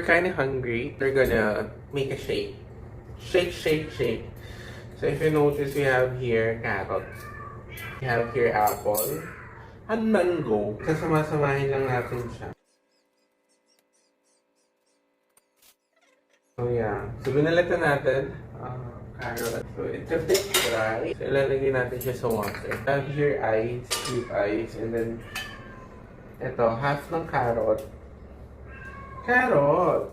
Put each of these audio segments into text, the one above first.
kind of hungry, we're gonna make a shake. Shake, shake, shake. So if you notice, we have here carrots. We have here apple. And mango. Sasama-samahin lang natin siya. So yeah. So binalatan natin carrot. So it's a bit dry. So ilalagay natin siya sa water. I have here ice, cube ice, and then ito, half ng carrot. Carrot!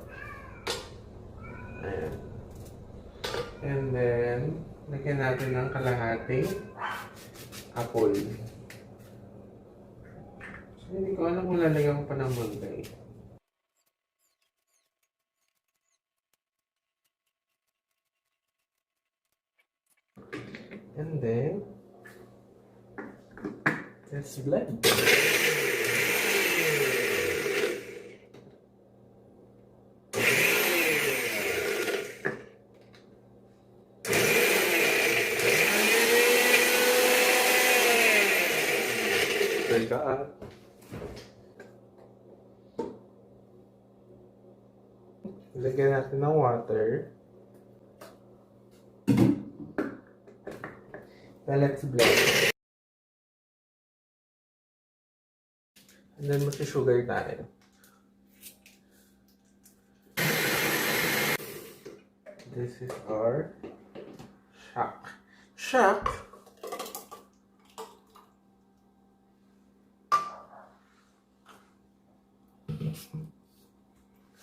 Ayan. And then, lagyan natin ng kalahating apple. So, hindi ko alam kung lalagyan ko pa ng mangga. And then, let's blend. Lagyan natin ng water. Now let's blend. And then mag-sugar tayo. This is our shock. Shock!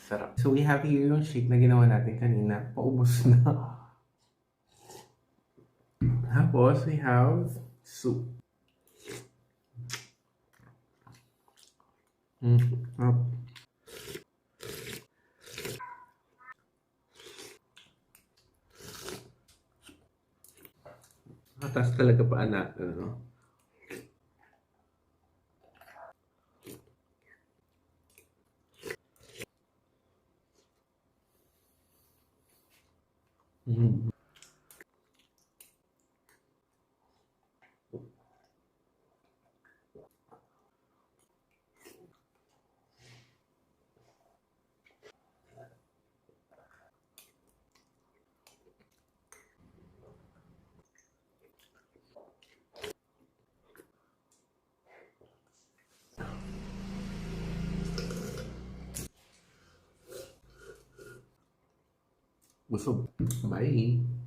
Sarap. So we have here yung shake na ginawa natin kanina. Paubos na. Tapos we have soup. Matas talaga pa natin, no? Busog. Bye.